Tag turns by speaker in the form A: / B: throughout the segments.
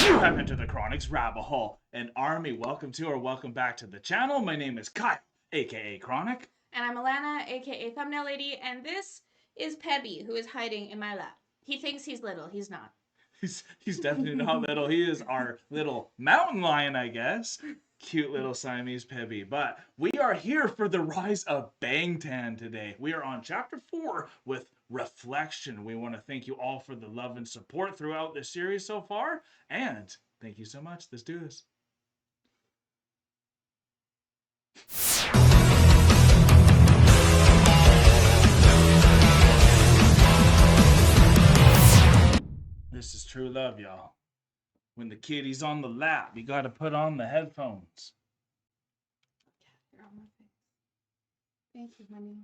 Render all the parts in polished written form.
A: You have entered the Chronic's Rabbit Hole. And Army, welcome to or welcome back to the channel. My name is Kyle, aka Chronic.
B: And I'm Alana, aka Thumbnail Lady, and this is Pebby, who is hiding in my lap. He thinks he's little, he's not.
A: He's definitely not little. He is our little mountain lion, I guess. Cute little Siamese Pebby. But we are here for the rise of BANGTAN today. We are on chapter 4 with Reflection. We want to thank you all for the love and support throughout this series so far. And thank you so much. Let's do this. This is true love, y'all. When the kitty's on the lap, you gotta put on the headphones.
B: You're on my face. Thank you, honey.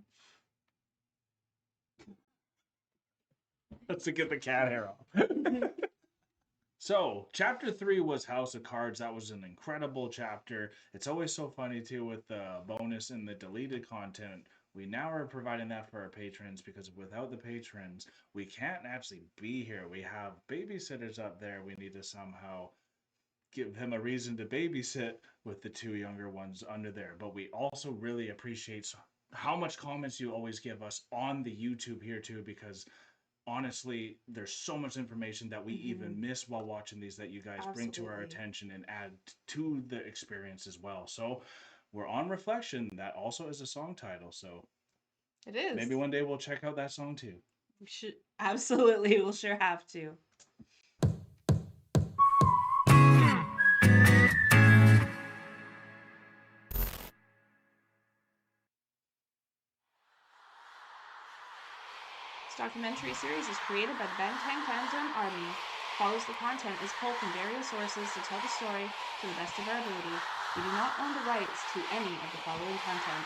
A: Let's get the cat hair off. So, chapter 3 was House of Cards. That was an incredible chapter. It's always so funny, too, with the bonus and the deleted content. We now are providing that for our patrons because without the patrons, we can't actually be here. We have babysitters up there. We need to somehow give him a reason to babysit with the 2 younger ones under there. But we also really appreciate how much comments you always give us on the YouTube here, too, because honestly, there's so much information that we even miss while watching these that you guys bring to our attention and add to the experience as well. So we're on Reflection. That also is a song title. So
B: it is.
A: Maybe one day we'll check out that song too.
B: We should absolutely. We'll sure have to. This documentary series is created by the BANGTAN fandom army. Follows the content is pulled from various sources to tell the story to the best of our ability. We do not own the rights to any of the following content.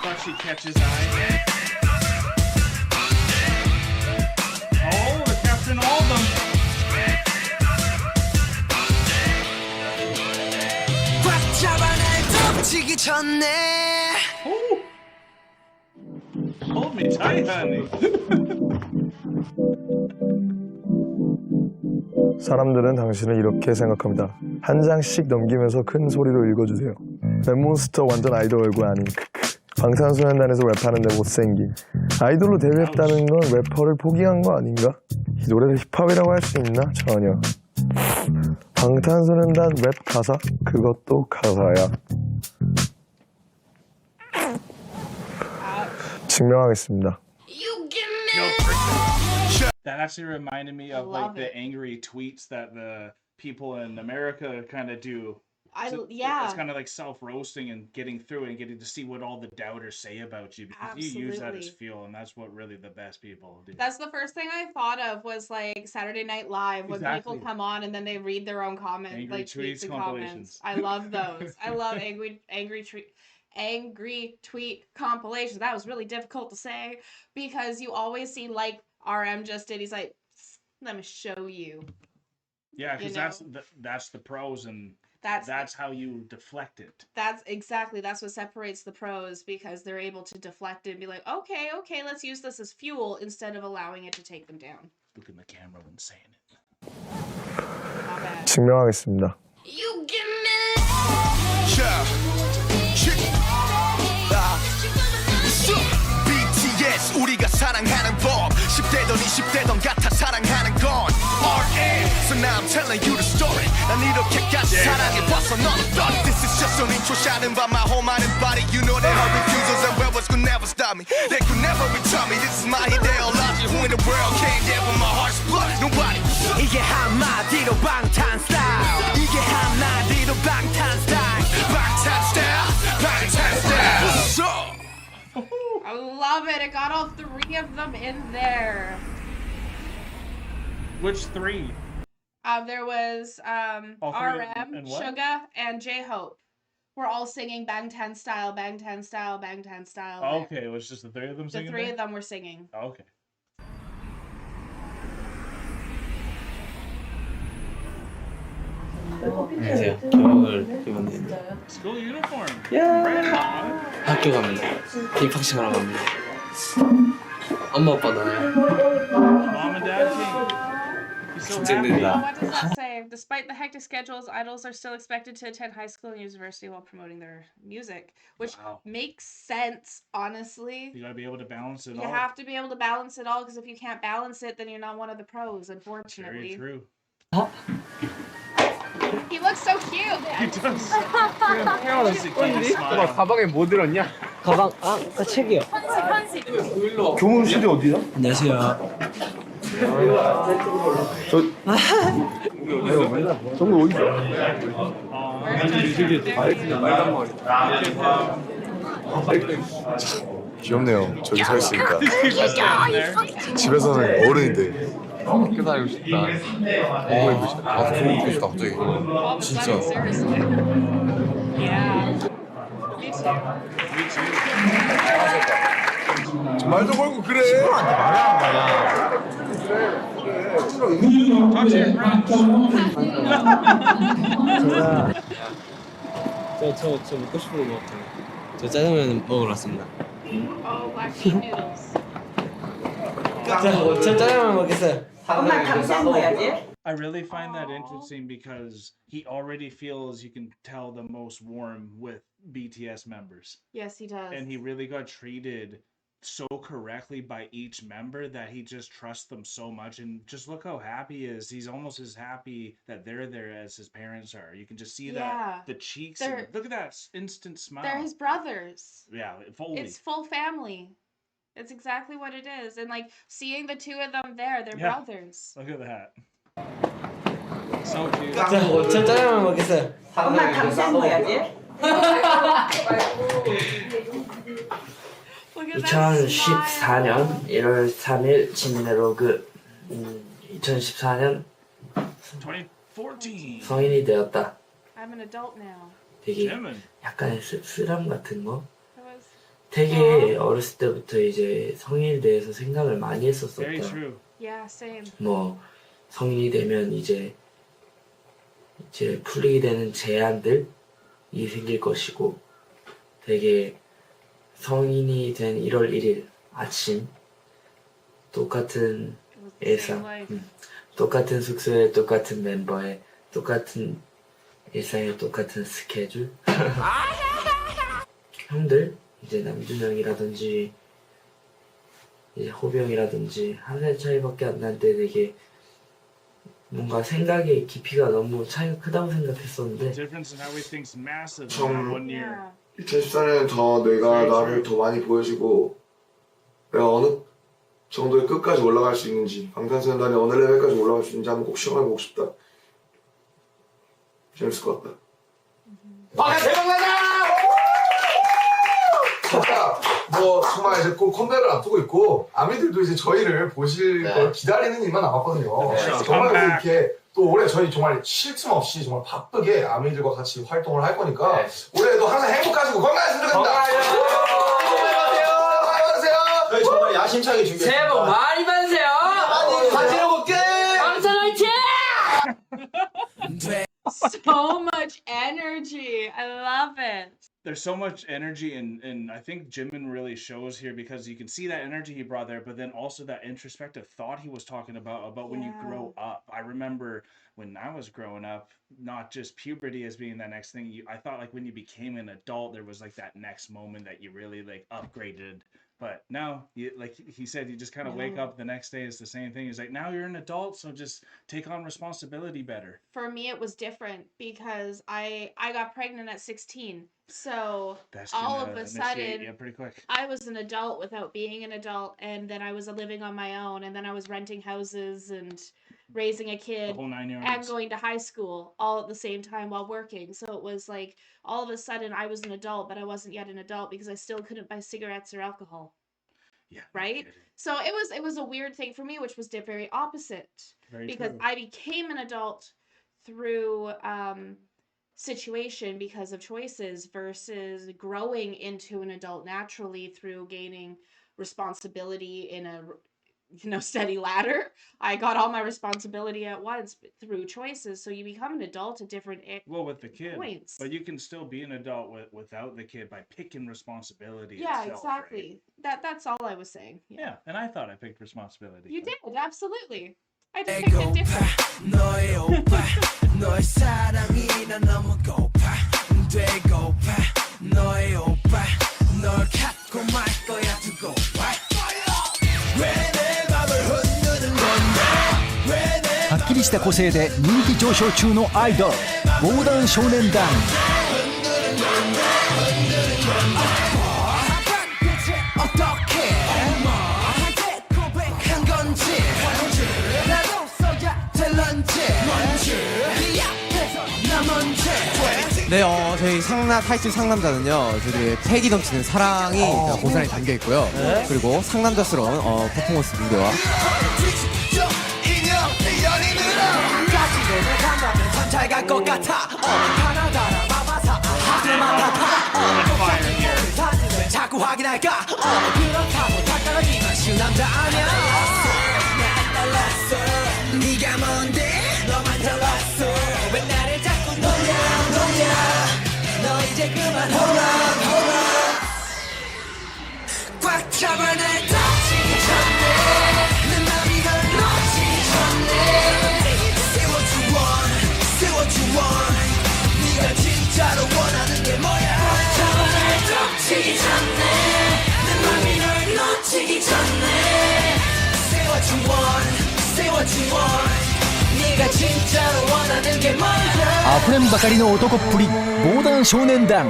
A: Thought she catches eye. Oh, the Captain Oldham. Hold me tight, honey.
C: 사람들은 당신을 이렇게 생각합니다. 한 장씩 넘기면서 큰 소리로 읽어주세요. 랩몬스터 완전 아이돌 얼굴 아닌 방탄소년단에서 랩하는데 못생긴 아이돌로 데뷔했다는 건 래퍼를 포기한 거 아닌가? 이 노래를 힙합이라고 할 수 있나? 전혀. 방탄소년단 랩 가사? 그것도 가사야. 증명하겠습니다.
A: That actually reminded me of like the angry tweets that the people in America kind of do.
B: Yeah.
A: It's kind of like self-roasting and getting through and getting to see what all the doubters say about you because you use that as fuel, and that's what really the best people do.
B: That's the first thing I thought of was like Saturday Night Live when people come on and then they read their own comments,
A: angry
B: like tweets and comments.
A: compilations.
B: I love those. I love angry tweet compilations. That was really difficult to say because you always see like RM just did. He's like, let me show you.
A: Yeah, because that's the pros and that's how you deflect it.
B: That's what separates the pros because they're able to deflect it and be like, okay, let's use this as fuel instead of allowing it to take them down.
A: Look in the camera when saying it.
B: Not bad.
C: 증명하겠습니다.
B: You give me
D: BTS 우리가 사랑하는 법 10대던 20대던 같아 사랑하는 건 RA So now I'm telling you the story 난 이렇게까지 사랑해봤어 넌 어떠니 This is just an intro shining by my whole mind and body You know that her refusals and rebels could never stop me They could never return me This is my ideology Who in the world came there with my heart's blood? Nobody 이게 한마디로 방탄 style 이게 한마디로 방탄 style 방탄 style 방탄 style So
B: I love it. It got all 3 of them in there.
A: Which 3?
B: There was RM, Suga, and J-Hope. We're all singing BANGTAN style, BANGTAN style, BANGTAN style.
A: Oh, okay, it was just the 3 of them singing.
B: The 3 of them were singing.
A: Oh, okay.
E: 안녕하세요. 교복을 입었는데
A: School uniform.
E: 야
A: Red hot.
E: 학교 갑니다. 입학식하러 갑니다. 엄마 아빠 나요.
A: Mom and dad came. He's so happy.
E: 긴장된다.
B: What does that say? Despite the hectic schedules, idols are still expected to attend high school and university while promoting their music, which
A: Wow.
B: makes sense, honestly.
A: You gotta be able to balance it
B: You
A: all.
B: have to be able to balance it all, because if you can't balance it, then you're not one of the pros,
A: Very
B: unfortunately.
A: true.
B: He looks so cute.
A: He does. He's a cute smile.
F: 가방에 뭐 들었냐?
E: 가방 그 책이요.
C: 교무실이 어디야?
E: 안녕하세요.
C: 정말 어디죠? 귀엽네요. 저기 서 있으니까. 집에서는 어른인데.
F: 학교 다니고 싶다. 보고 있고 싶다. 나도 보고 있고 싶다 갑자기.
B: All of a sudden, seriously. Yeah. Me too.
C: 말 좀 걸고 그래.
A: Talk to your friends.
E: 저 먹고 싶은 거 먹었어요. 저 짜장면 먹으러 왔습니다.
B: Oh, black bean noodles.
E: 저 짜장면 먹겠어요.
G: 엄마 당신 해야지.
A: I really find that interesting because he already feels you can tell the most warm with BTS members.
B: Yes, he does.
A: And he really got treated so correctly by each member that he just trusts them so much. And just look how happy he is. He's almost as happy that they're there as his parents are. You can just see that the cheeks. And look at that instant smile.
B: They're his brothers.
A: Yeah, fully.
B: It's full family. It's exactly what it is. And like seeing the two of them there, they're brothers.
A: Look at that. So cute.
E: 저 짜장면 먹겠어요.
G: 엄마 당신 해야지.
B: Look at that smile.
E: 2014년 1월 3일 진내로그 2014년
A: 2014.
E: 성인이 되었다.
B: I'm an adult now.
E: 되게
A: Jimin.
E: 약간의 씁쓸함 같은 거.
B: It was
E: 되게 어렸을 때부터 이제 성인에 대해서 생각을 많이
A: Very
E: 했었었다.
A: true.
B: yeah, same.
E: 뭐 성인이 되면 이제 풀리게 되는 제한들이 생길 것이고, 되게 성인이 된 1월 1일 아침 똑같은
B: It was the same
E: 일상,
B: life.
E: 똑같은 숙소에 똑같은 멤버에 똑같은 일상에 똑같은 스케줄. 형들 이제 남준형이라든지 이제 호비 형이라든지 한 살 차이밖에 안 날 때 되게 뭔가 생각의 깊이가 너무 차이가 크다고 생각했었는데,
A: Difference in how we think's massive
H: 좀-
A: in one year.
B: Yeah.
H: 2014년엔 더 내가 나를 더 많이 보여주고 내가 어느 정도의 끝까지 올라갈 수 있는지, 방탄소년단이 어느 레벨까지 올라갈 수 있는지 한번 꼭 시험해보고 싶다. 재밌을 것 같다. 진짜 뭐 정말 이제 곧 컴백을 앞두고 있고 아미들도 이제 저희를 보실 걸 기다리는 일만 남았거든요. 정말 이렇게 또 올해 저희 정말 쉴 틈 없이 정말 바쁘게 아미들과 같이 활동을 할 거니까 올해도 항상 행복하시고 건강하시면 좋겠습니다. 건강하세요.
F: 저희 정말 야심차게 준비했습니다.
E: 새해 복 많이 받으세요.
F: 많이 가지려볼게.
E: 방탄 화이팅!
B: So much energy. I love it.
A: There's so much energy and I think Jimin really shows here because you can see that energy he brought there, but then also that introspective thought he was talking about when you grow up. I remember when I was growing up, not just puberty as being that next thing. I thought like when you became an adult, there was like that next moment that you really like upgraded. But now, like he said, you just kind of wake up the next day, it's the same thing. He's like, now you're an adult, so just take on responsibility better.
B: For me, it was different because I got pregnant at 16. So
A: That's
B: all
A: gonna
B: of a
A: initiate
B: sudden,
A: you pretty quick.
B: I was an adult without being an adult, and then I was living on my own, and then I was renting houses and raising a
A: The
B: kid
A: whole 9
B: and
A: yards.
B: going to high school all at the same time while working. So it was like all of a sudden I was an adult, but I wasn't yet an adult because I still couldn't buy cigarettes or alcohol.
A: Yeah.
B: Right? So it was a weird thing for me, which was very opposite.
A: Very
B: Because
A: true.
B: I became an adult through situation because of choices versus growing into an adult naturally through gaining responsibility in a steady ladder. I got all my responsibility at once through choices. So you become an adult at different
A: with the kid,
B: points.
A: but you can still be an adult without the kid by picking responsibility.
B: Yeah,
A: itself,
B: exactly.
A: Right?
B: That's all I was saying.
A: Yeah, and I thought I picked responsibility.
B: You did, absolutely. I just picked it different.
I: はっきりした個性で人気上昇中のアイドル防弾少年団。
J: 네, 저희 타이틀 상남자는요, 저희 패기 넘치는 사랑이 고스란히 담겨 있고요. 그리고 상남자스러운 퍼포먼스 무대와 자꾸 확인할까? 그렇다고 다 떨어지면 쉬운 남자 아니야. 네가 뭔데? 너만 잘났어. 왜 나를 자꾸 놀려? 너 이제 그만 hold up. 꽉 잡아 날 다치기 전에 내 맘이 널 놓치기 전에 Say what you want. 네가 진짜로 원하는 게 뭐야? 꽉 잡아 날 다치기 전에 내 맘이 널 놓치기 전에 Say what you want. 네가 진짜로 원하는 게 뭐야?
I: あふれんばかりの男っぷり防弾少年団。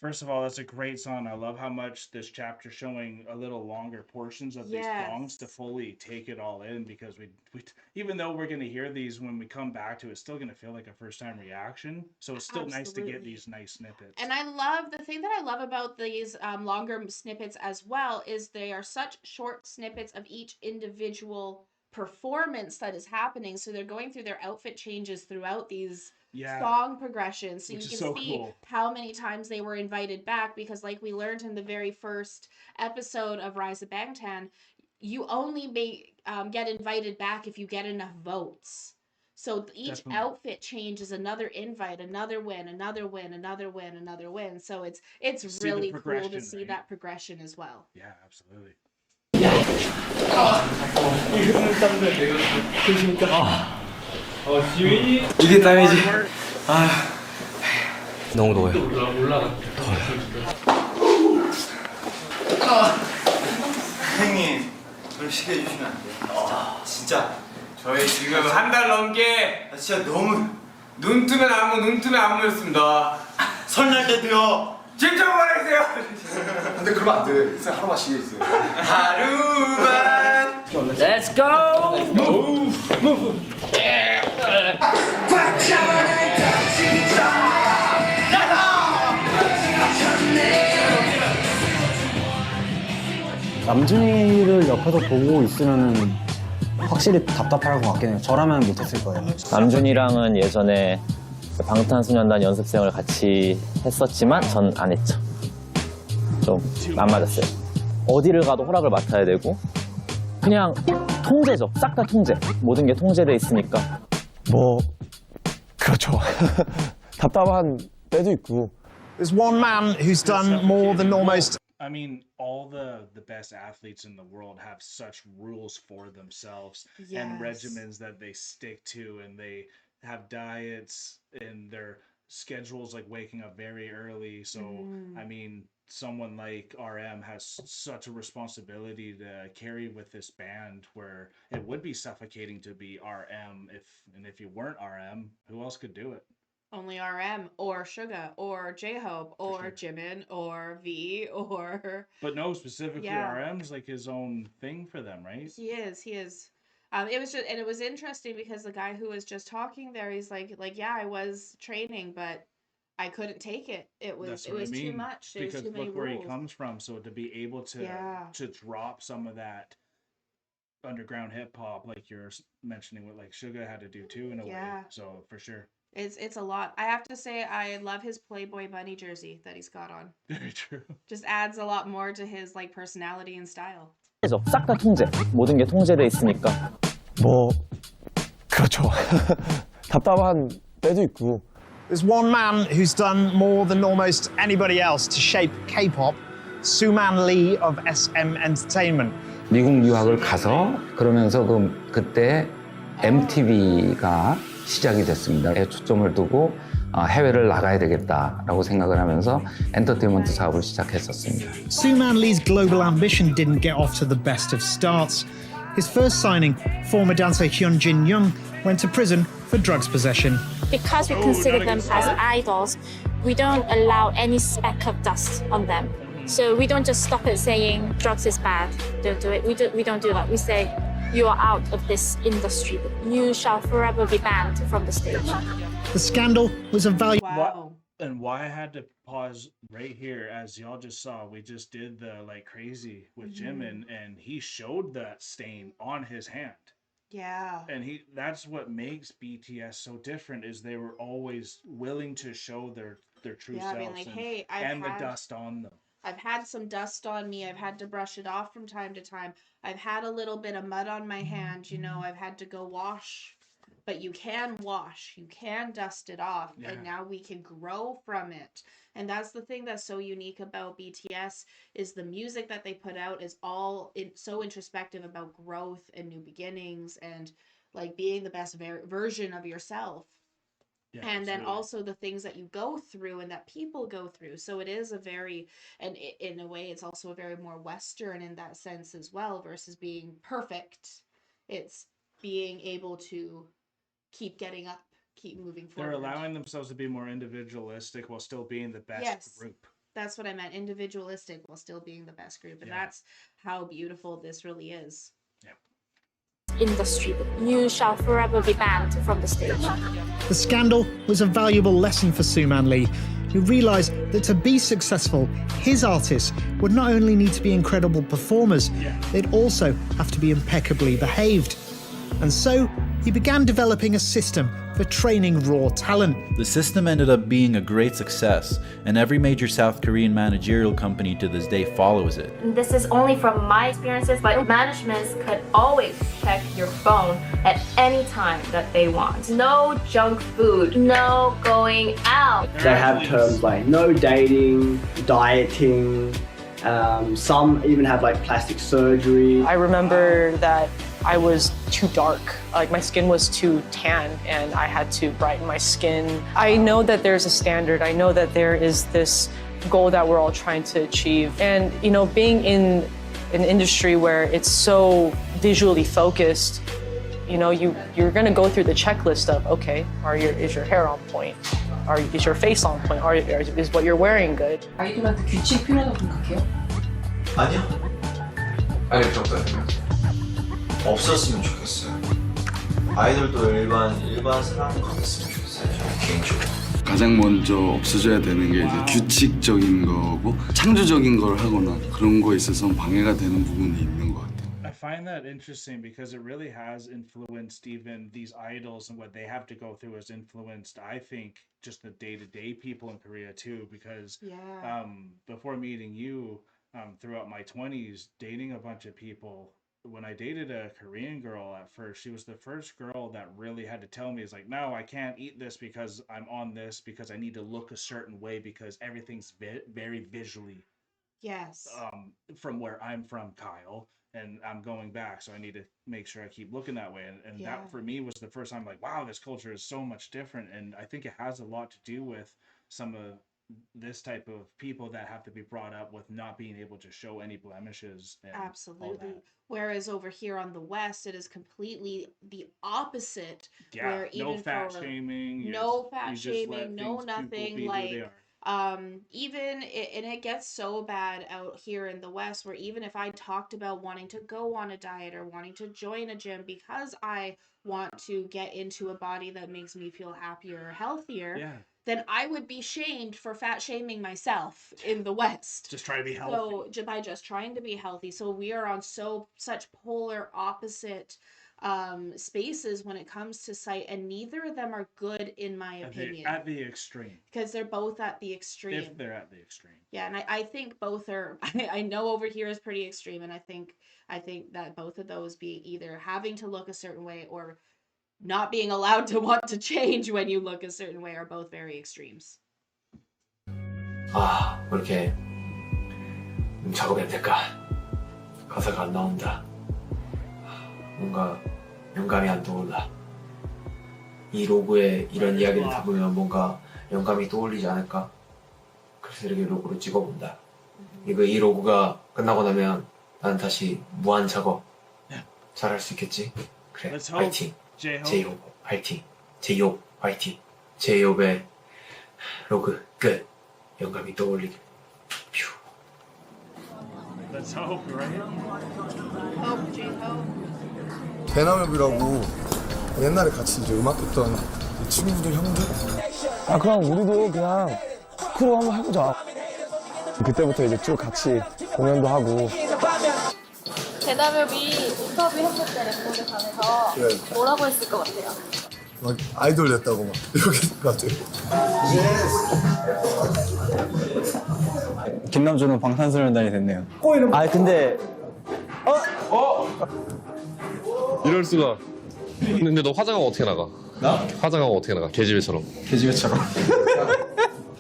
A: First of all, that's a great song. I love how much this chapter showing a little longer portions of these songs to fully take it all in, because we even though we're going to hear these when we come back to it, it's still going to feel like a first time reaction. So it's still nice to get these nice snippets.
B: And I love the thing that I love about these longer snippets as well is they are such short snippets of each individual performance that is happening. So they're going through their outfit changes throughout these song progressions, so you can see how many times they were invited back, because like we learned in the very first episode of Rise of Bangtan, you only get invited back if you get enough votes. So each outfit change is another invite, another win, another win, another win, another win. So it's really cool to see that progression as well.
A: Yeah, absolutely.
J: 이게 땀이지. 너무 더워요.
K: 선생님, 좀 쉬게 해주시면 안 돼요? 진짜 저희 지금 한 달 넘게 진짜 너무 눈 뜨면 안무였습니다. 설날 때도요. 진짜 말해주세요.
H: 근데 그러면 안 돼. 인생 하루만 쉬게 해주세요.
K: 하루만.
G: Let's go.
K: Move.
L: 남준이를 옆에서 보고 있으면은 확실히 답답할 것 같긴 해요. 저라면 못했을 거예요.
M: 남준이랑은 예전에 방탄소년단 연습생을 같이 했었지만 전 안 했죠. 좀 안 맞았어요. 어디를 가도 허락을 맡아야 되고 그냥 통제죠. 싹 다 통제. 모든 게 통제돼 있으니까.
C: 뭐 그렇죠. 답답한 때도 있고.
I: There's one man who's done more than almost.
A: I mean, all the best athletes in the world have such rules for themselves and regimens that they stick to, and they have diets and their schedules, like waking up very early. So, I mean, someone like RM has such a responsibility to carry with this band, where it would be suffocating to be RM if you weren't RM, who else could do it?
B: Only RM or Suga or J-Hope or Jimin or V or...
A: But no, specifically RM's like his own thing for them, right?
B: He is. It was just, and it was interesting because the guy who was just talking there, he's like, yeah, I was training, but I couldn't take it. It was too much. There was too many
A: look where
B: rules.
A: he comes from. So to be able to drop some of that underground hip hop, like you're mentioning, what like Suga had to do too in a way. So for sure.
B: It's a lot. I have to say I love his Playboy bunny jersey that he's got on.
A: Very true.
B: Just adds a lot more to his like personality and style.
M: 싹 다 통제. 모든 게 통제돼 있으니까.
C: 뭐 그렇죠. 답답한 때도 있고.
N: There's one man who's done more than almost anybody else to shape K-pop, Suman Lee of SM Entertainment.
O: 미국 유학을 가서 그러면서 그때 MTV가 시작이 됐습니다. 초점을 두고 해외를 나가야 되겠다라고 생각을 하면서 엔터테인먼트 사업을 시작했었습니다.
N: Suman Lee's global ambition didn't get off to the best of starts. His first signing, former dancer Hyunjin Young, went to prison for drugs possession.
P: Because we consider them as idols, we don't allow any speck of dust on them. So we don't just stop at saying drugs is bad, don't do it. We don't do that. We say you are out of this industry. You shall forever be banned from the stage.
N: The scandal was a value.
B: Wow.
A: And why I had to pause right here, as y'all just saw, we just did the like crazy with Jimin, and he showed that stain on his hand.
B: Yeah.
A: And that's what makes BTS so different, is they were always willing to show their true selves,
B: being like,
A: and,
B: hey,
A: the dust on them.
B: I've had some dust on me. I've had to brush it off from time to time. I've had a little bit of mud on my hand, you know, I've had to go wash. But you can wash, you can dust it off, and now we can grow from it. And that's the thing that's so unique about BTS, is the music that they put out is all so introspective about growth and new beginnings and like being the best version of yourself. Yeah, and then also the things that you go through and that people go through. So it is a very, and in a way, it's also a very more Western in that sense as well, versus being perfect. It's being able to keep getting up, keep moving forward.
A: They're allowing themselves to be more individualistic while still being the best group.
B: That's what I meant, individualistic while still being the best group. And that's how beautiful this really is.
P: Industry, you shall forever be banned from the stage.
N: The scandal was a valuable lesson for Suman Lee, who realized that to be successful, his artists would not only need to be incredible performers, they'd also have to be impeccably behaved. And so he began developing a system for training raw talent.
Q: The system ended up being a great success, and every major South Korean managerial company to this day follows it.
P: This is only from my experiences, but managements could always check your phone at any time that they want. No junk food, no going out.
R: They have terms like no dating, dieting, some even have like plastic surgery.
S: I remember that I was too dark, like my skin was too tan and I had to brighten my skin. I know that there's a standard, I know that there is this goal that we're all trying to achieve. And you know, being in an industry where it's so visually focused, you know, you're gonna go through the checklist of, okay, is your hair on point? Is your face on point? Is what you're wearing good?
T: 아이돌한테 규칙이 필요하다고 생각해요?
F: 아니요. 아니, 그렇다 생각. 없었으면 좋겠어요. 아이돌도 일반 사람 같았으면 좋겠어요. 저는 개인적으로.
U: 가장 먼저 없어져야 되는 게 이제 규칙적인 거고 창조적인 걸 하거나 그런 거에 있어서 방해가 되는 부분이 있는 것 같아요.
A: I find that interesting because it really has influenced even these idols, and what they have to go through has influenced, I think, just the day-to-day people in Korea too, because before meeting you, throughout my 20s, dating a bunch of people, when I dated a Korean girl at first, she was the first girl that really had to tell me, is like, no, I can't eat this because I'm on this, because I need to look a certain way, because everything's very visually from where I'm from, Kyle, and I'm going back, so I need to make sure I keep looking that way. And that for me was the first time, like, wow, this culture is so much different. And I think it has a lot to do with some of this type of people that have to be brought up with not being able to show any blemishes. And
B: absolutely. Whereas over here on the West, it is completely the opposite.
A: Yeah,
B: where even
A: no fat shaming.
B: No fat shaming, no nothing. Like, even and it gets so bad out here in the West, where even if I talked about wanting to go on a diet or wanting to join a gym because I want to get into a body that makes me feel happier or healthier, then I would be shamed for fat shaming myself in the West.
A: Just try to be healthy.
B: So by just trying to be healthy. So we are on such polar opposite spaces when it comes to sight, and neither of them are good in my opinion.
A: At the extreme.
B: Because they're both at the extreme.
A: If they're at the extreme.
B: Yeah, and I think both are. I know over here is pretty extreme, and I think that both of those being either having to look a certain way or not being allowed to want to change when you look a certain way are both very extremes.
E: 아, 왜 이렇게 작업이 안 될까? 가사가 안 나온다. 뭔가 영감이 안 떠올라. 이 로고에 이런 이야기를 담으면 뭔가 영감이 떠올리지 않을까? 그래서 이렇게 로고를 찍어본다. 이 로고가 끝나고 나면 난 다시 무한 작업 잘할 수 있겠지? 그래, 화이팅! J-Hope 화이팅! J-Hope 화이팅! J-Hope의 로고 끝! 영감이 떠올리게.
A: Let's hope, right?
B: Hope, J-Hope.
H: 대나무비라고 옛날에 같이 이제 음악했던 친구들, 형들?
C: 아, 그럼 우리도 그냥 크루 한번 해보자. 그때부터 이제 쭉 같이 공연도 하고.
P: 대나무비 인터뷰했을 때 랩노래관에서
H: 네.
P: 뭐라고 했을 것 같아요?
H: 막 아이돌 됐다고 막 이렇게 같아요.
L: 김남주는 방탄소년단이 됐네요.
M: 아 근데
F: 이럴 수가. 근데 너 화장하고 어떻게 나가?
L: 나?
F: 화장하고 어떻게 나가? 계집애처럼.
L: 계집애처럼.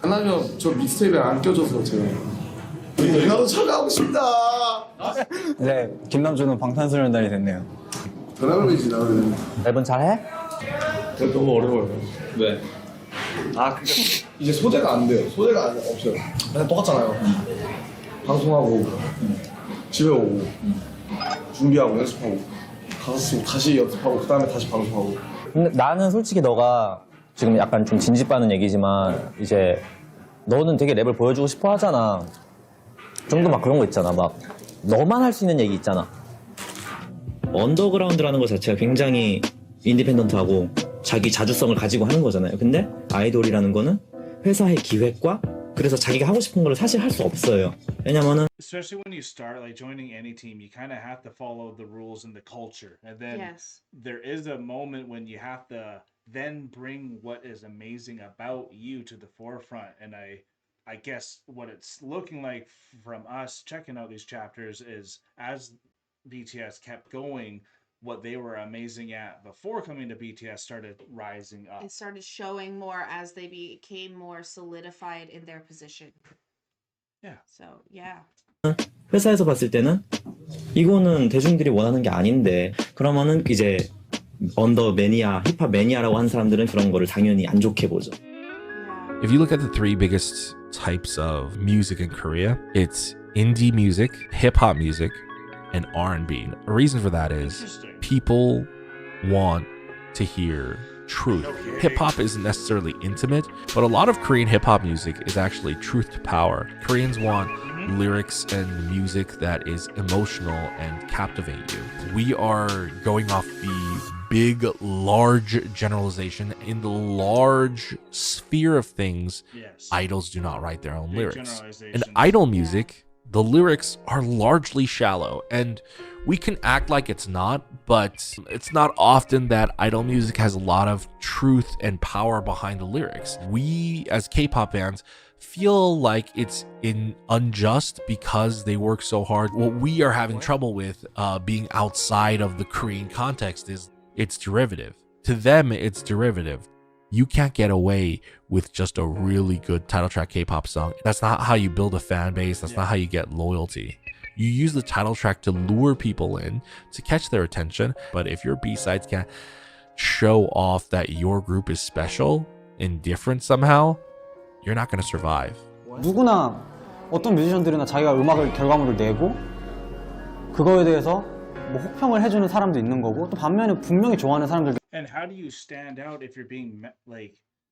H: 하나면 저 믹스테이프에 안 껴줘서 제가 나도 참가하고 싶다.
L: 네, 김남주는 방탄소년단이 됐네요.
H: 대나무비지 나는.
M: 랩은 잘해?
H: 너무 어려워요.
F: 네.
H: 아, 이제 소재가 안 돼요. 소재가 없어요. 그냥 똑같잖아요. 방송하고, 집에 오고, 준비하고, 연습하고, 가서 쓰고, 다시 연습하고, 그 다음에 다시 방송하고.
M: 근데 나는 솔직히 너가 지금 약간 좀 진지빠는 얘기지만 이제 너는 되게 랩을 보여주고 싶어 하잖아. 좀 더 막 그런 거 있잖아. 막 너만 할 수 있는 얘기 있잖아. 언더그라운드라는 것 자체가 굉장히 인디펜던트하고 자기 자주성을 가지고 하는 거잖아요. 근데 아이돌이라는 거는 회사의 기획과 그래서 자기가 하고 싶은 걸 사실 할 수 없어요. 왜냐면은
A: Especially when you start like joining any team, you kind of have to follow the rules and the culture. And then there is a moment when you have to then bring what is amazing about you to the forefront. And I guess what it's looking like from us checking out these chapters is as BTS kept going, what they were amazing at before coming to BTS started rising up.
B: It started showing more as they became more solidified in their position.
A: Yeah.
B: So, yeah.
M: 회사에서 봤을 때는 이거는 대중들이 원하는 게 아닌데 그러면은 이제 언더 매니아, 힙합 매니아라고 하는 사람들은 그런 거를 당연히 안 좋게 보죠.
D: If you look at the three biggest types of music in Korea, it's indie music, hip-hop music, and R&B. A reason for that is people want to hear truth. Hip-hop isn't necessarily intimate, but a lot of Korean hip-hop music is actually truth to power. Koreans want lyrics and music that is emotional and captivate you. We are going off the big, large generalization. In the large sphere of things, idols do not write their own lyrics. In idol music, the lyrics are largely shallow, and we can act like it's not, but it's not often that idol music has a lot of truth and power behind the lyrics. We, as K-pop fans, feel like it's unjust because they work so hard. What we are having trouble with being outside of the Korean context is it's derivative. To them, it's derivative. You can't get away with just a really good title track K-pop song. That's not how you build a fan base. That's not how you get loyalty. You use the title track to lure people in, to catch their attention. But if your B-sides can't show off that your group is special and different somehow, you're not going to survive.
L: 누구나 어떤 뮤지션들이나 자기가 음악을 결과물을 내고 그거에 대해서 뭐 혹평을 해주는 사람도 있는 거고 또 반면에 분명히 좋아하는 사람들.
A: And how do you stand out if you're being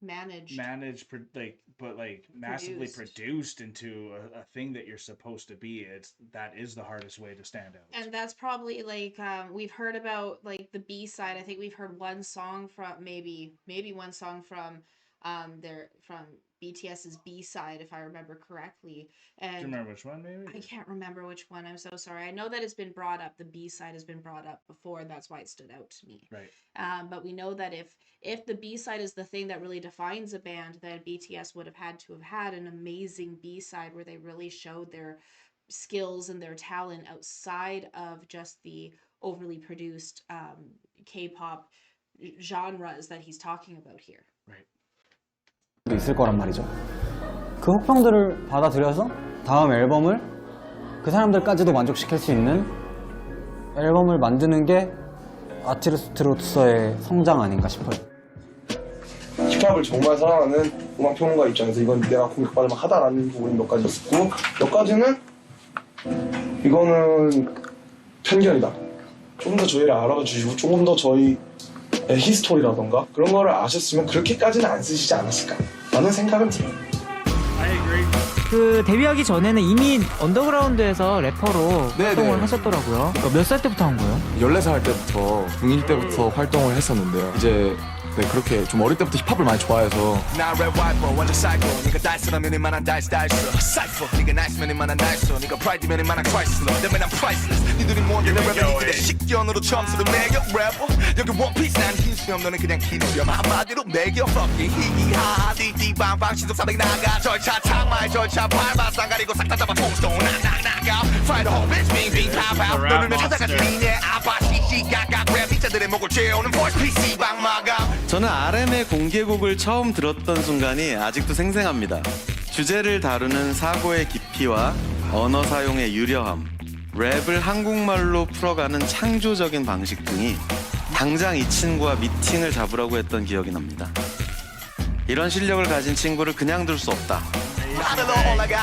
B: managed
A: massively produced into a thing that you're supposed to be? That is the hardest way to stand out.
B: And that's probably we've heard about the B side. I think we've heard one song from maybe one song from They're from BTS's B-side, if I remember correctly. And
A: do you remember which one, maybe?
B: I can't remember which one. I'm so sorry. I know that it's been brought up. The B-side has been brought up before, and that's why it stood out to me.
A: Right.
B: But we know that if the B-side is the thing that really defines a band, then BTS would have had an amazing B-side where they really showed their skills and their talent outside of just the overly produced K-pop genres that he's talking about here.
A: Right.
L: 있을 거란 말이죠. 그 혹평들을 받아들여서 다음 앨범을 그 사람들까지도 만족시킬 수 있는 앨범을 만드는 게 아티스트로서의 성장 아닌가 싶어요.
C: 힙합을 정말 사랑하는 음악 평론가 입장에서 이건 내가 공격받을 만하다라는 부분이 몇 가지 있었고, 몇 가지는 이거는 편견이다. 좀 더 저희를 알아봐 주시고 조금 더 저희의 히스토리라던가 그런 거를 아셨으면 그렇게까지는 안 쓰시지 않았을까 라는 생각은 들어요.
J: 그 데뷔하기 전에는 이미 언더그라운드에서 래퍼로 활동을 하셨더라고요. 그러니까 몇 살 때부터 한 거예요?
F: 14살 때부터 중1 때부터 활동을 했었는데요. 이제 그렇게 좀 어릴 때부터 힙합을 많이 좋아해서
V: 저는 RM의 공개곡을 처음 들었던 순간이 아직도 생생합니다. 주제를 다루는 사고의 깊이와 언어 사용의 유려함, 랩을 한국말로 풀어가는 창조적인 방식 등이 당장 이 친구와 미팅을 잡으라고 했던 기억이 납니다. 이런 실력을 가진 친구를 그냥 둘 수 없다.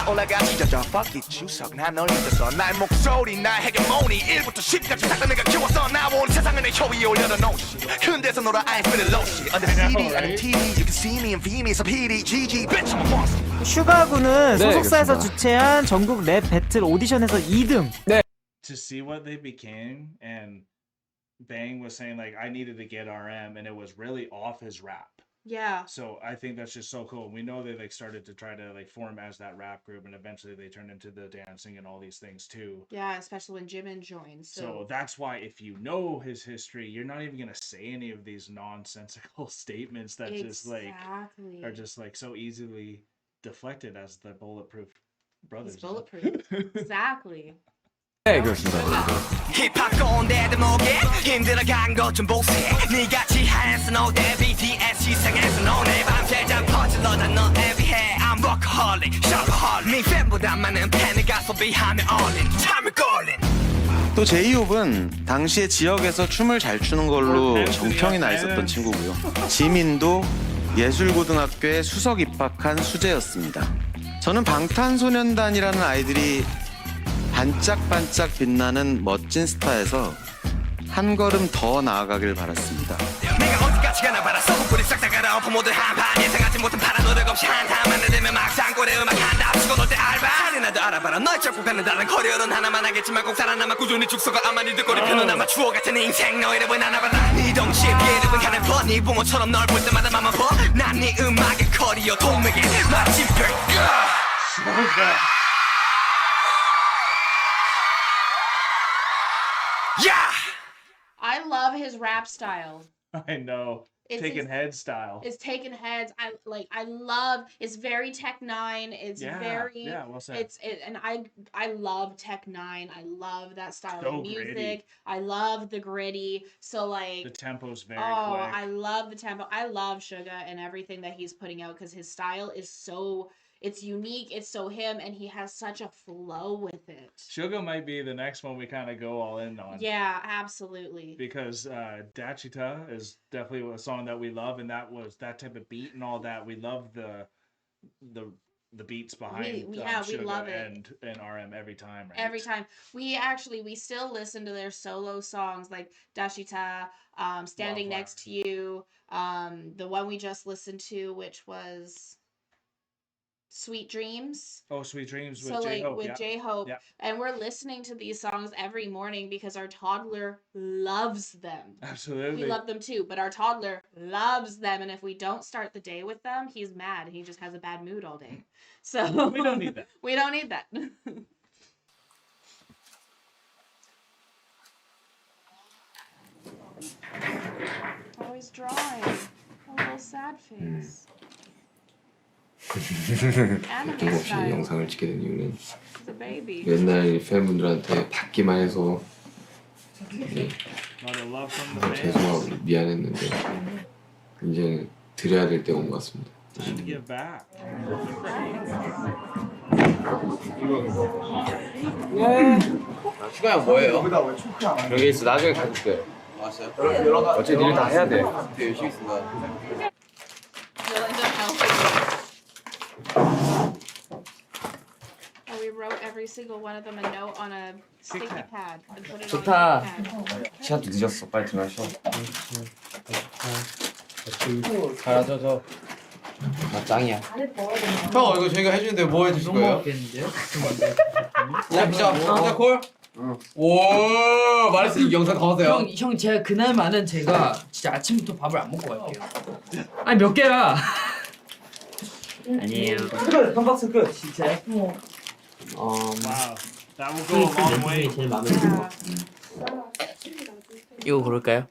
W: 올라가 진짜 fuck it 추석 난 널 믿었어 나의 목소리 나의 헤게모니 1부터 10까지 싹 다 내가 키웠어 나 온 세상을 내 혀 위에 올려놓으시 흔대서 놀아 I ain't feeling low on the CD 아님 TV you can see me and feel me so PD GG bitch I'm a boss
J: 슈가군은
A: 네,
J: 소속사에서
A: 그렇습니다.
J: 주최한 전국 랩 배틀 오디션에서 2등.
A: 네. To see what they became, and Bang was saying like I needed to get RM, and it was really off his rap.
B: Yeah.
A: So I think that's just so cool. We know they started to try to form as that rap group, and eventually they turned into the dancing and all these things too.
B: Yeah, especially when Jimin joined.
A: So that's why if you know his history, you're not even gonna say any of these nonsensical statements that are just so easily deflected as the bulletproof brothers.
B: He's bulletproof. Exactly.
F: 네, 그렇습니다.
W: 힙합 꼰대 대목에 힘들어간 것 좀 보세 니같이 한스 너대 BTS 시상에서 너네 밤새자 퍼질러다 너 everyday I'm workaholic, shopaholic 네 팬보다 많은 팬을 가소비하며 all-in time 걸린
V: 또 제이홉은 당시에 지역에서 춤을 잘 추는 걸로 정평이 나 있었던 친구고요. 지민도 예술고등학교에 수석 입학한 수재였습니다. 저는 방탄소년단이라는 아이들이 반짝반짝 빛나는 멋진 스타에서 한 걸음 더 나아가길 바랐습니다.
W: 내가 어디까지 가나 봐라 소금뿌리 싹다 갈아엎어 모두 한판 예상하지 못한 파란 노력 없이 한타만 내대면 막상 꼴에 음악 한다 치고 놀 때 알바 나도 알아봐라 널 잡고 가는 다른 커리어는 하나만 하겠지만 꼭 살아남아 꾸준히 죽서가 아마 니들 꼬리 펴는 아마 추억 같은 인생 너 이름은 하나 봐라 네 덩치에 비해 이름은 가는 네 붕어처럼 널 볼 때마다 맘만 퍼난 네 음악의 커리어 동맥에 마침표
B: Yeah. I love his rap style.
A: I know. Taking head style.
B: It's taking heads. I love. It's very Tech Nine. It's very.
A: Yeah, well said.
B: And I love Tech Nine. I love that style
A: So
B: of music.
A: gritty.
B: I love the gritty. So
A: The tempo's very quick.
B: I love the tempo. I love Suga and everything that he's putting out because his style is so. It's unique. It's so him, and he has such a flow with it.
A: Suga might be the next one we kind of go all in on.
B: Yeah, absolutely.
A: Because Dachita is definitely a song that we love, and that was that type of beat and all that. We love the beats behind
B: we
A: Suga
B: love it.
A: and RM every time. Right?
B: Every time. We still listen to their solo songs like Dashita, Standing Next to You, the one we just listened to, which was Sweet Dreams.
A: Oh, Sweet Dreams with
B: So like
A: J-Hope.
B: with J-Hope, and we're listening to these songs every morning because our toddler loves them.
A: Absolutely.
B: We love them too, but our toddler loves them, and if we don't start the day with them, he's mad and he just has a bad mood all day. So
A: we don't need that.
B: We don't need that. Always drawing. A little sad face.
G: 좀 없이 영상을 찍게 된 이유는
B: He's a baby.
G: 옛날 팬분들한테 받기만 해서 죄송하고 미안했는데 이제 드려야 될 때가 온 것 같습니다.
A: Time to give back.
I: 슈가 형 뭐예요? 여기 있어. 나중에 가줄게. 왔어요? 어차피 일 다 해야 돼. 되게 열심히 있습니다.
B: We wrote every single one of them a note on a sticky pad and put it
I: 좋다.
B: on the pad.
I: 시간도 늦었어. 빨리 들어가셔. 잘하죠. 나 짱이야. 형 이거 저희가 해주는데 뭐 해주실 거예요? 야 피자 콜? 오 말했어. 이 영상 더 하세요.
K: 형 제가 그날만은 제가 진짜 아침부터 밥을 안 먹고 갈게요. 아니 몇 개야? 아니에요.
E: 한 박스 끝. 진짜요?
A: Wow, that will go a long way.
E: 제일 마음에 드는 거.
K: 이거 고를까요?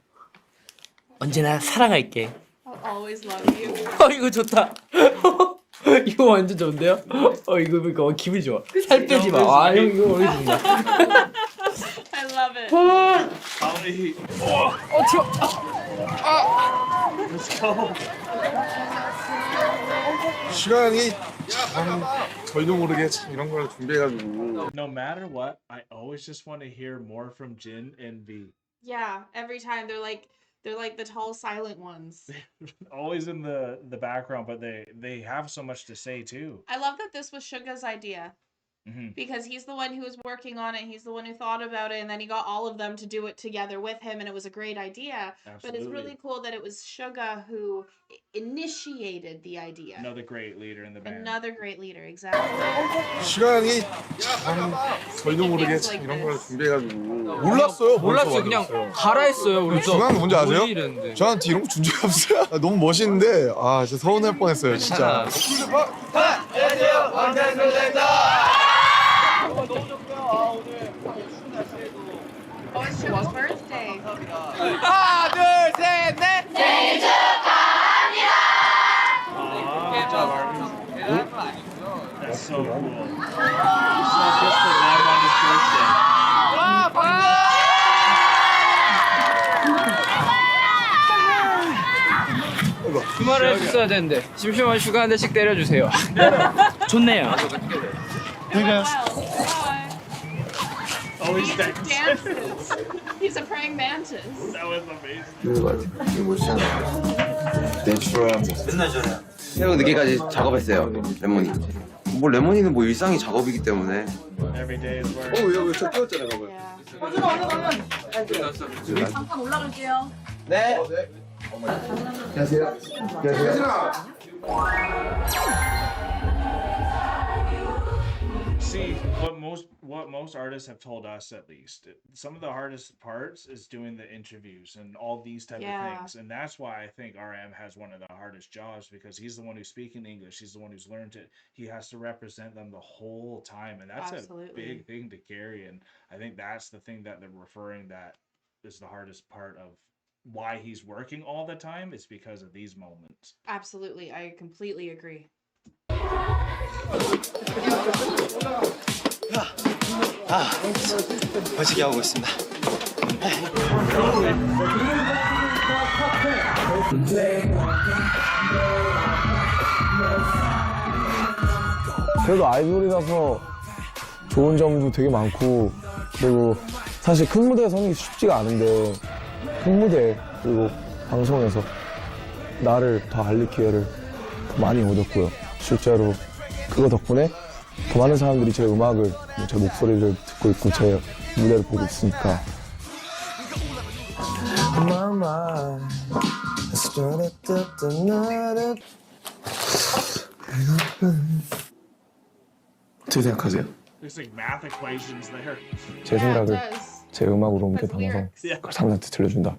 K: 언제나 사랑할게.
B: I'll always love you.
K: 이거 좋다. 이거 완전 좋은데요? 이거 보니까 기분이 좋아. 살 빼지 마. 형 이거 어울린다.
B: I love it.
K: 추워.
A: Let's go.
H: 시간이 참 저희도 모르게 참 이런 걸 준비해가지고.
A: No matter what, I always just want to hear more from Jin and V.
B: Yeah, every time they're like the tall silent ones.
A: Always in the background, but they have so much to say too.
B: I love that this was Suga's idea. Because he's the one who was working on it, he's the one who thought about it, and then he got all of them to do it together with him, and it was a great idea.
A: Absolutely.
B: But it's really cool that it was Suga who initiated the idea.
A: Another great leader in the band.
B: Another great leader, exactly.
H: 시간이 참 저희도 모르게 참 이런 걸 준비해가지고. 몰랐어요.
I: 그냥 가라 했어요. 우리
H: 중요한 건 뭔지 아세요?
I: 이랬는데.
H: 저한테 이런 거 준 적이 없어요. 너무 멋있는데 진짜 서운할 뻔했어요 진짜.
B: Oh, it's Suga's birthday.
I: 하나, 둘, 셋, 넷. 생일 축하합니다.
A: That's so cool. It's not just for them on his birthday.
K: 주말에 했어야 되는데 심심한 슈가 한 대씩 때려주세요. 좋네요.
A: Always
B: He dances. He's a praying mantis.
A: That was amazing.
G: 이거 같아. 이거 뭐지? 내추럴.
I: 맨날 저래.
G: 새벽 늦게까지 작업했어요. 레몬이. 뭐 레몬이는 뭐 일상이 작업이기 때문에.
A: Every day is work.
H: 왜 저 끼웠잖아요 방금.
T: 잠깐 올라갈게요.
I: 네.
H: 안녕하세요. 안녕하세요.
A: See, what most artists have told us, at least, some of the hardest parts is doing the interviews and all these type of things, and that's why I think RM has one of the hardest jobs, because he's the one who's speaking English, he's the one who's learned it, he has to represent them the whole time, and that's a big thing to carry. And I think that's the thing that they're referring that is the hardest part of why he's working all the time, is because of these moments.
B: Absolutely, I completely agree.
I: 멋지게 하고 있습니다.
C: 그래도 아이돌이라서 좋은 점도 되게 많고, 그리고 사실 큰 무대에 서는 게 쉽지가 않은데 큰 무대 그리고 방송에서 나를 더 알릴 기회를 더 많이 얻었고요. 실제로 그거 덕분에 더 많은 사람들이 제 음악을, 제 목소리를 듣고 있고 제 무대를 보고 있으니까. 어떻게 생각하세요?
A: There's like math equations there.
C: 제 생각을 제 음악으로 옮겨 담아서 그걸 사람들한테 들려준다.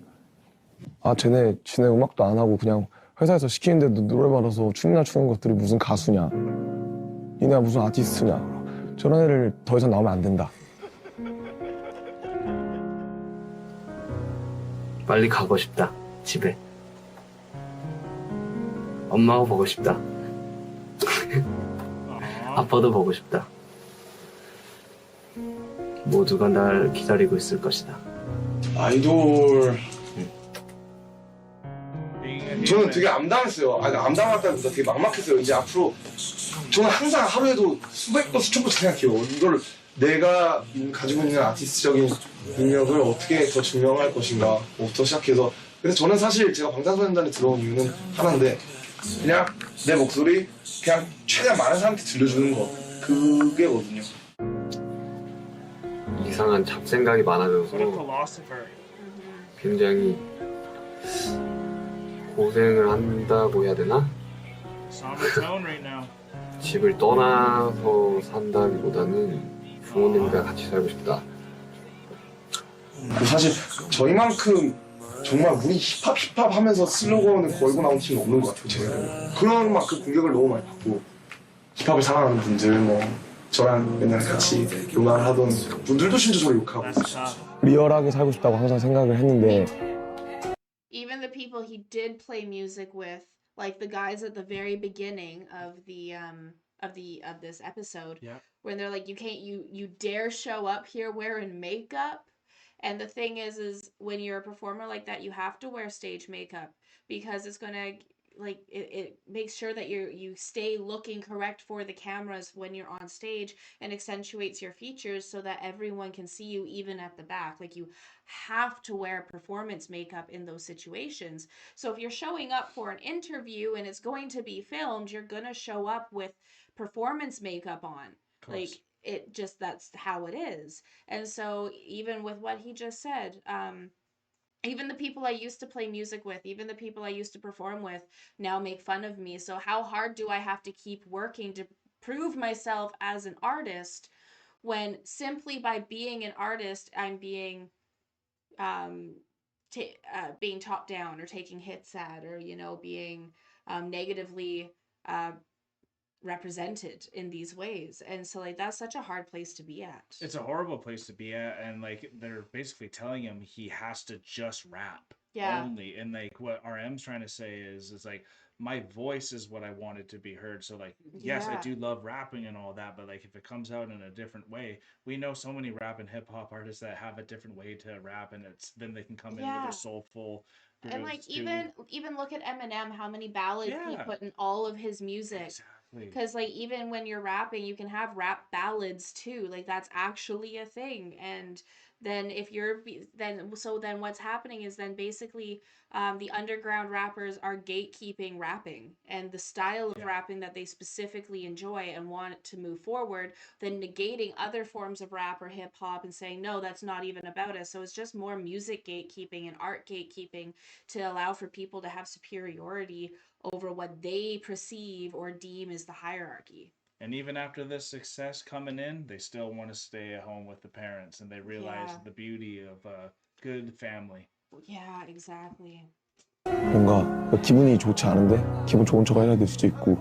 C: 아 지네 음악도 안 하고 그냥 회사에서 시키는데도 노래 받아서 춤이나 추는 것들이 무슨 가수냐, 니네가 무슨 아티스트냐, 저런 애를 더 이상 나오면 안 된다.
E: 빨리 가고 싶다. 집에. 엄마가 보고 싶다. 아빠도 보고 싶다. 모두가 날 기다리고 있을 것이다.
H: 아이돌. 저는 되게 암담했어요. 아니 암담하다기보다 되게 막막했어요. 이제 앞으로 저는 항상 하루에도 수백 번 수천 번 생각해요. 이걸 내가 가지고 있는 아티스트적인 능력을 어떻게 더 증명할 것인가부터 시작해서. 그래서 저는 사실 제가 방탄소년단에 들어온 이유는 하나인데 그냥 내 목소리 그냥 최대한 많은 사람한테 들려주는 거, 그게거든요.
G: 이상한 잡생각이 많아져서 굉장히 고생을 한다고 해야 되나? 집을 떠나서 산다기보다는 부모님과 같이 살고 싶다.
H: 사실 저희만큼 정말 우리 힙합 하면서 슬로건을 걸고 나온 팀은 없는 것 같아요. 제 생각에. 그런 만큼 공격을 너무 많이 받고, 힙합을 사랑하는 분들, 뭐 저랑 맨날 같이 음악을 하던 분들도 심지어 저를 욕하고.
C: 리얼하게 살고 싶다고 항상 생각을 했는데.
B: Even the people he did play music with, like the guys at the very beginning of this episode, when they're like, you dare show up here wearing makeup. And the thing is when you're a performer like that, you have to wear stage makeup because it's gonna like it makes sure that you stay looking correct for the cameras when you're on stage and accentuates your features so that everyone can see you even at the back. Like you have to wear performance makeup in those situations. So if you're showing up for an interview and it's going to be filmed, you're gonna show up with performance makeup on. Like it just, that's how it is. And so even with what he just said, even the people I used to play music with, even the people I used to perform with now make fun of me. So how hard do I have to keep working to prove myself as an artist when simply by being an artist, I'm being being talked down or taking hits at, or, you know, being negatively represented in these ways. And so like that's such a hard place to be at.
A: It's a horrible place to be at, and like they're basically telling him he has to just rap only. And like what RM's trying to say is like, my voice is what I wanted to be heard. So like, yes, I do love rapping and all that, but like if it comes out in a different way, we know so many rap and hip hop artists that have a different way to rap, and then they can come in with a soulful.
B: And like even look at Eminem, how many ballads he put in all of his music. Because like even when you're rapping, you can have rap ballads too. Like that's actually a thing. And then if you're then what's happening is then basically the underground rappers are gatekeeping rapping and the style of rapping that they specifically enjoy and want to move forward, then negating other forms of rap or hip hop and saying no, that's not even about us. So it's just more music gatekeeping and art gatekeeping to allow for people to have superiority over what they perceive or deem as the hierarchy.
A: And even after this success coming in, they still want to stay at home with the parents, and they realize the beauty of a good family.
B: Yeah, exactly.
C: 뭔가 기분이 좋지 않은데 기분 좋은 척 해야 될 수도 있고.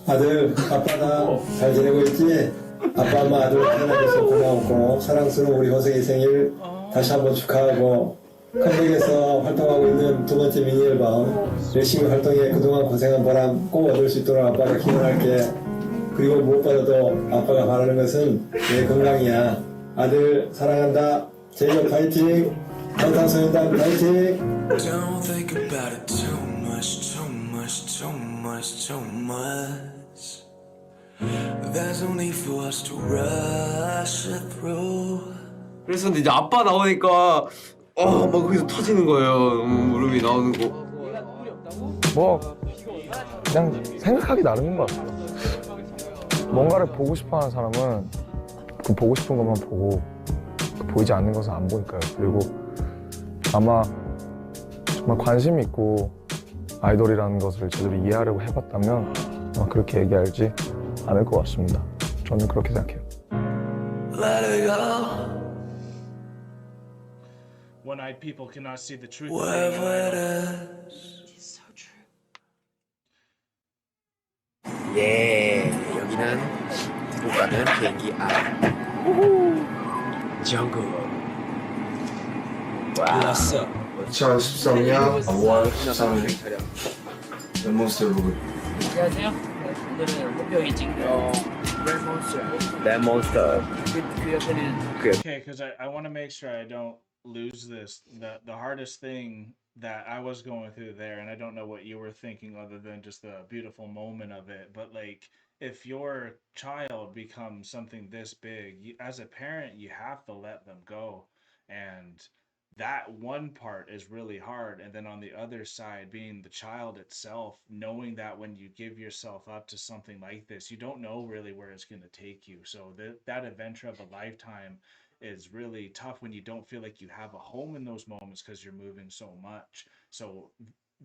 N: 아들, 아빠 나 잘 지내고 있지? 아빠, 엄마, 아들 태어나줘서 고마웠고 사랑스러운 우리 허생이 생일 다시 한번 축하하고 컴백에서 활동하고 있는 두 번째 미니 앨범 열심히 활동해 그동안 고생한 보람 꼭 얻을 수 있도록 아빠가 기원할게. 그리고 무엇보다도 아빠가 바라는 것은 내 건강이야. 아들 사랑한다. 제이홉 파이팅. 방탄소년단 파이팅.
W: Don't think about it too much, too much, too much, too much. There's no need for us to rush it through.
I: 그래서 근데 이제 아빠 나오니까 막 거기서 터지는 거예요. 울음이 나오는 거.
C: 뭐 그냥 생각하기 나름인 것 같아요. 뭔가를 보고 싶어하는 사람은 그 보고 싶은 것만 보고 그 보이지 않는 것은 안 보니까요. 그리고 아마 정말 관심 있고 아이돌이라는 것을 제대로 이해하려고 해봤다면 아마 그렇게 얘기하지 않을 것 같습니다. 저는 그렇게 생각해요.
A: One-eyed people cannot see the truth.
B: It's so true.
I: 예, 여기는 두고 가는 비행기 안. 정글. 와.
H: 2013년 5월 13일 랩몬스터 로그.
K: 안녕하세요. 오늘은 호병이 찍는
I: 랩몬스터.
K: 그 옆에는
A: Okay, because I want to make sure I don't lose this. The hardest thing that I was going through there, and I don't know what you were thinking other than just the beautiful moment of it, but like if your child becomes something this big, as a parent, you have to let them go. And that one part is really hard. And then on the other side, being the child itself, knowing that when you give yourself up to something like this, you don't know really where it's going to take you. So that adventure of a lifetime is really tough when you don't feel like you have a home in those moments because you're moving so much. So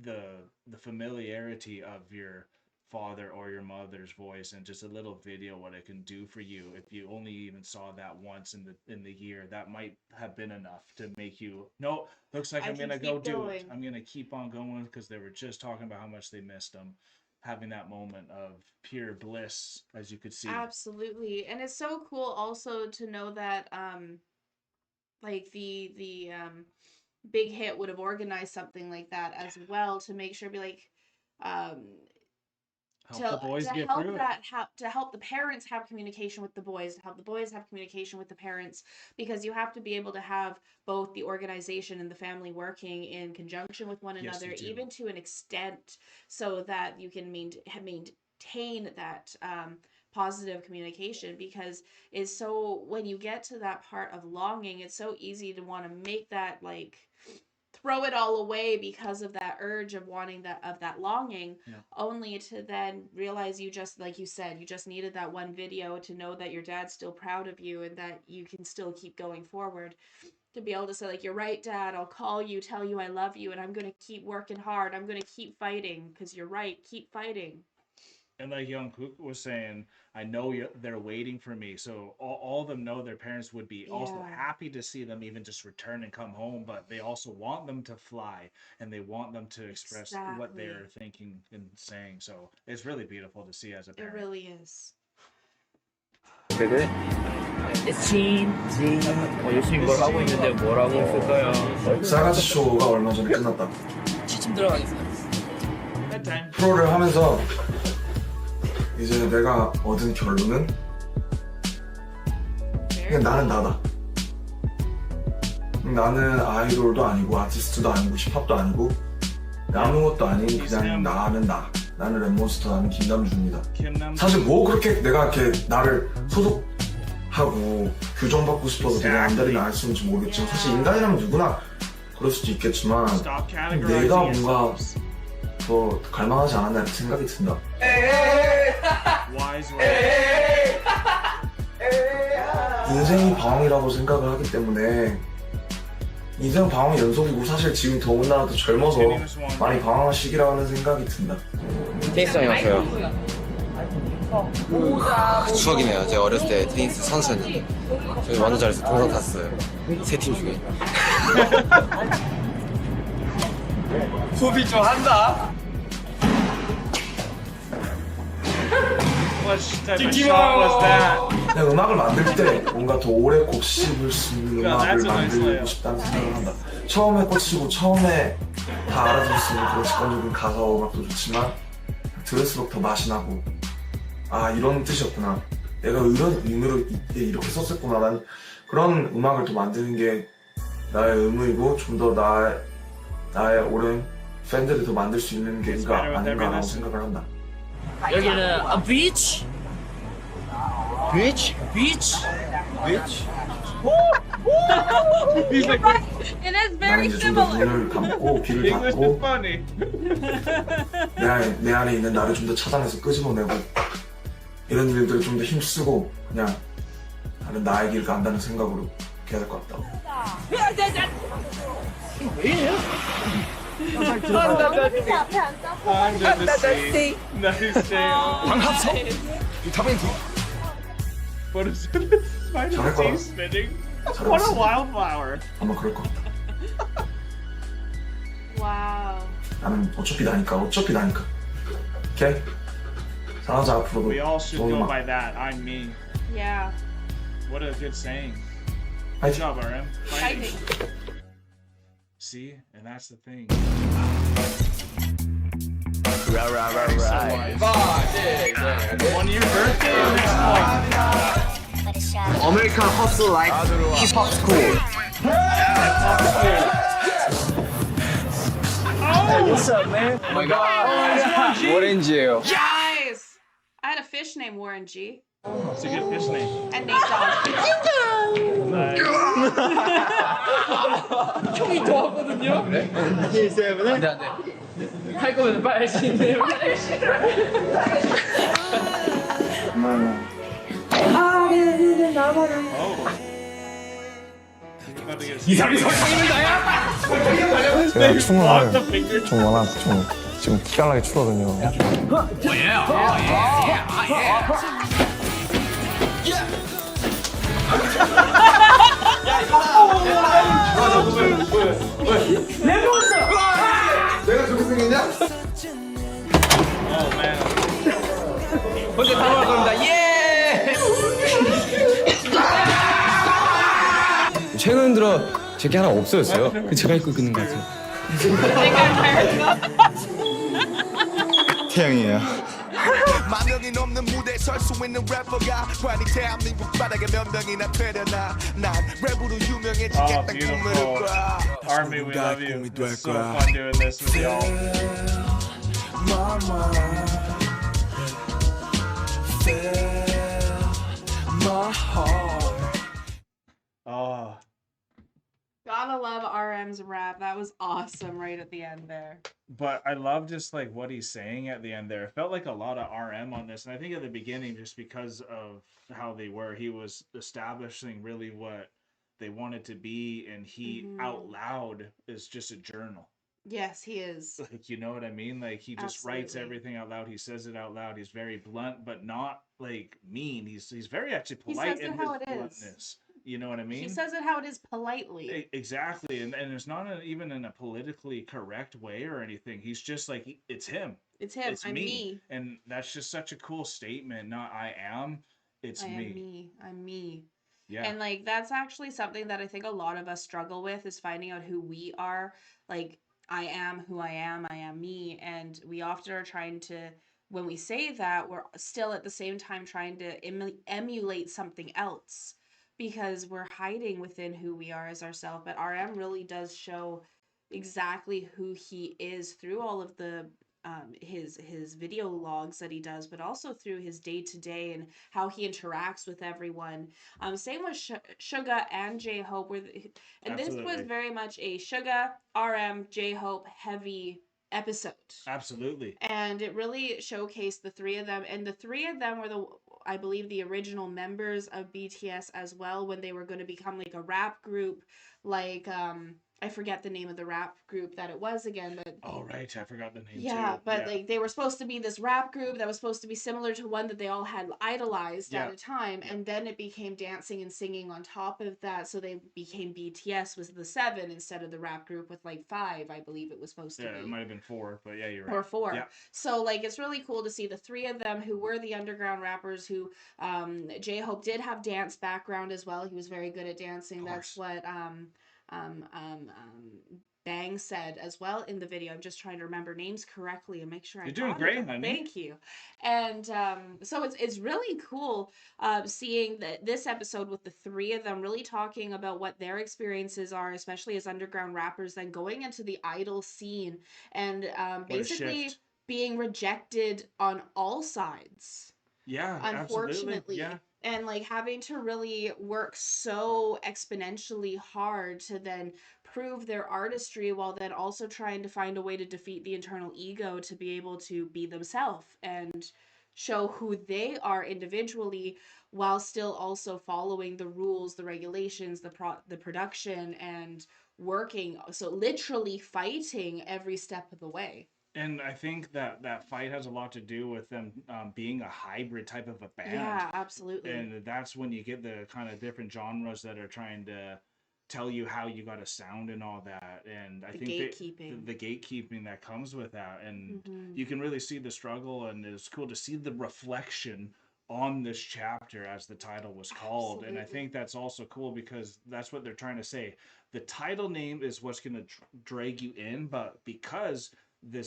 A: the familiarity of your father or your mother's voice and just a little video, what it can do for you, if you only even saw that once in the year, that might have been enough to make you, no, looks like I'm gonna go do it. I'm gonna keep on going, because they were just talking about how much they missed them, having that moment of pure bliss, as you could see.
B: Absolutely. And it's so cool also to know that like the Big Hit would have organized something like that as well, to make sure, be like
A: help the boys get
B: help
A: through
B: that to help the parents have communication with the boys, to help the boys have communication with the parents, because you have to be able to have both the organization and the family working in conjunction with one
A: Yes,
B: another,
A: you do.
B: even to an extent, so that you can maintain that positive communication. Because it's so, when you get to that part of longing, it's so easy to want to make that, like, throw it all away because of that urge of wanting that longing, only to then realize, you just, like you said, you just needed that one video to know that your dad's still proud of you and that you can still keep going forward, to be able to say, like, you're right, Dad, I'll call you, tell you I love you, and I'm gonna keep working hard, I'm gonna keep fighting, because you're right, keep fighting.
A: And like Young Kook was saying, I know they're waiting for me. So all of them know their parents would be also happy to see them even just return and come home, but they also want them to fly, and they want them to express what they're thinking and saying. So it's really beautiful to see as a parent.
B: It really is.
K: 열심히 뭘 하고 있는데 뭐라고 했을까요?
H: 쌀가지 쇼가 얼마 전에 끝났다.
K: 취침 들어가겠어요.
H: 프로를 하면서 이제 내가 얻은 결론은 그냥 나는 나다. 나는 아이돌도 아니고 아티스트도 아니고 힙합도 아니고 아무것도 아닌 그냥 나는 나. 나는 랩몬스터, 나는 김남준이다. 사실 뭐 그렇게 내가 이렇게 나를 소속하고 규정받고 싶어서 되게 안달이 날 수는지 모르겠지만, 사실 인간이라면 누구나 그럴 수도 있겠지만 내가 뭔가 더 갈망하지 않았나 이렇게 생각이 든다. 인생이 방황이라고 생각을 하기 때문에, 인생 방황의 연속이고, 사실 지금 더군다나 더 젊어서 많이 방황한 시기라는 생각이 든다.
I: 테니스장에 왔어요. 추억이네요. 제가 어렸을 때 테니스 선수였는데 저희 완전 잘해서 동상 탔어요. 세 팀 중에.
K: 소비 좀 한다.
H: 그냥 음악을 만들 때 뭔가 더 오래 곱씹을 수 있는 음악을 만들고 싶다는 생각을 한다. 처음에 꽂히고 처음에 다 알아들을 수 있는 그런 직관적인 가사 음악도 좋지만, 들을수록 더 맛이 나고, 아 이런 뜻이었구나, 내가 이런 의미로 이렇게 썼었구나, 난 그런 음악을 더 만드는 게 나의 의무이고, 좀 더 나의 오랜 팬들을 더 만들 수 있는 게가 아닌가라고 생각을 한다.
K: 여기는 a beach.
I: Beach?
K: Beach?
I: Beach?
B: You're right. It is very
H: 나는 이제 좀 더
B: similar.
H: 눈을 감고 귀를 닫고 내 안에 있는 나를 좀 더 찾아내서 끄집어내고, 이런 일들을 좀 더 힘쓰고 그냥 나는 나의 길 간다는 생각으로 이렇게 해야 될 것 같다.
K: 왜 이래요?
A: Under the sea.
K: 방합성. 비타민 D.
A: But it's spider team spinning. What a wildflower.
H: 아마 그럴 거.
B: Wow.
H: 나는 어차피 나니까. 오케이? 사랑하자 앞으로도.
A: We all should go by that. I'm me.
B: Yeah.
A: What a good saying. Good job, RM.
B: Fighting.
A: See? And that's the thing.
I: Right.
A: 1 year birthday next month.
I: American hustle life hip hop school. What's up, man? Oh my god. 오렌지예요.
B: Nice. I had a fish named Warren G.
A: It's a good fish name.
B: And Nate Dogg.
K: 총이 더 하거든요. 그래? 안돼. 할 거면 빨리 할 수 있는데.
A: 이 사람이 설탕이면 나야?
C: 제가 춤을 좀 워낙 좀 지금 기깔나게 추거든요.
H: 내가 저렇게 생겼냐?
I: 혼자 타먹을 겁니다. 예!
L: 최근 들어 제게 하나 없어졌어요. 제가 입고 있는 것 같아요.
F: 태양이에요.
W: 만 명이 넘는 무대에 설 수 있는 래퍼가 과연 이 대한민국 바닥에 몇 명이나 되려나 난 랩으로 유명해지겠다 꿈을 꿔.
A: Army, we love you. It's so fun doing this with y'all. Oh.
B: Gotta love RM's rap. That was awesome right at the end there.
A: But I love just like what he's saying at the end there. It felt like a lot of RM on this. And I think at the beginning, just because of how they were, he was establishing really what they wanted to be. And he out loud is just a journal.
B: Yes, he is.
A: Like, you know what I mean? Like, he just writes everything out loud. He says it out loud. He's very blunt, but not like mean. He's very actually polite in his bluntness. You know what I mean?
B: He says it how it is politely.
A: Exactly. And it's not even in a politically correct way or anything. He's just like, it's him.
B: It's him. I'm me.
A: And that's just such a cool statement. Not I am, it's me.
B: I am me. I'm me.
A: Yeah.
B: And like, that's actually something that I think a lot of us struggle with, is finding out who we are. Like, I am who I am me. And we often are trying to, when we say that, we're still at the same time trying to emulate something else, because we're hiding within who we are as ourselves. But RM really does show exactly who he is through all of the his video logs that he does, but also through his day-to-day and how he interacts with everyone. Same with Suga and J-Hope, and this was very much a Suga, RM, J-Hope heavy episode.
A: Absolutely.
B: And it really showcased the three of them, and the three of them were I believe the original members of BTS as well, when they were going to become like a rap group, like I forget the name of the rap group that it was again, but
A: oh right, I forgot the name.
B: Yeah,
A: too.
B: but like they were supposed to be this rap group that was supposed to be similar to one that they all had idolized at a time, and then it became dancing and singing on top of that, so they became BTS was the 7 instead of the rap group with like 5, I believe it was supposed to be.
A: Yeah, it might have been 4, but yeah, you're right.
B: Or 4.
A: Yeah.
B: So like it's really cool to see the three of them who were the underground rappers who J-Hope did have dance background as well. He was very good at dancing. That's what Bang said as well in the video. I'm just trying to remember names correctly and make sure
A: You're doing great, honey.
B: Thank you. And so it's really cool seeing this episode with the three of them really talking about what their experiences are, especially as underground rappers, then going into the idol scene and basically being rejected on all sides.
A: Yeah,
B: unfortunately.
A: Absolutely. Yeah.
B: And like having to really work so exponentially hard to then prove their artistry, while then also trying to find a way to defeat the internal ego to be able to be themselves and show who they are individually, while still also following the rules, the regulations, the production, and working, so literally fighting every step of the way.
A: And I think that fight has a lot to do with them being a hybrid type of a band.
B: Yeah, absolutely.
A: And that's when you get the kind of different genres that are trying to tell you how you got to sound and all that. And I
B: The
A: think
B: gatekeeping.
A: the gatekeeping that comes with that. And
B: Mhm.
A: you can really see the struggle, and it's cool to see the reflection on this chapter, as the title was called. And I
B: Absolutely.
A: think that's also cool because that's what they're trying to say. The title name is what's going to drag you in, but because the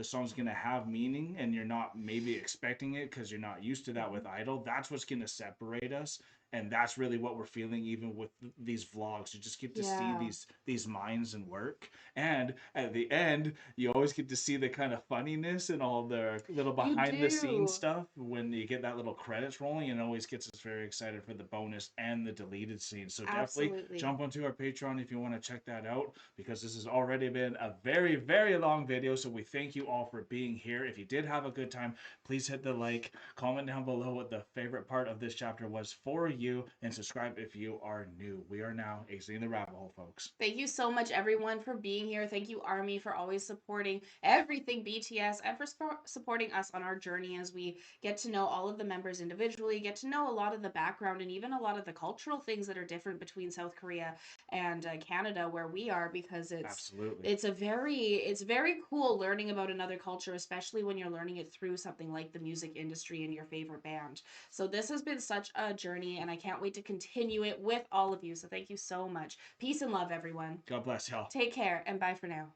A: song's going to have meaning and you're not maybe expecting it because you're not used to that with Idol, that's what's going to separate us. And that's really what we're feeling even with these vlogs. You just get to see
B: Yeah.
A: these minds and work, and at the end you always get to see the kind of funniness and all the little behind the scenes
B: do.
A: stuff. When you get that little credits rolling, it always gets us very excited for the bonus and the deleted scenes. So definitely
B: Absolutely.
A: jump onto our Patreon if you want to check that out, because this has already been a very, very long video. So we thank you all for being here. If you did have a good time, please hit the like, comment down below what the favorite part of this chapter was for you, and subscribe if you are new. We are now exiting the rabbit hole, folks.
B: Thank you so much, everyone, for being here. Thank you, Army, for always supporting everything BTS and for supporting us on our journey as we get to know all of the members individually, get to know a lot of the background and even a lot of the cultural things that are different between South Korea and Canada, where we are, because
A: Absolutely.
B: it's very cool learning about another culture, especially when you're learning it through something like the music industry and your favorite band. So this has been such a journey, and I can't wait to continue it with all of you. So thank you so much. Peace and love, everyone.
A: God bless y'all.
B: Take care, and bye for now.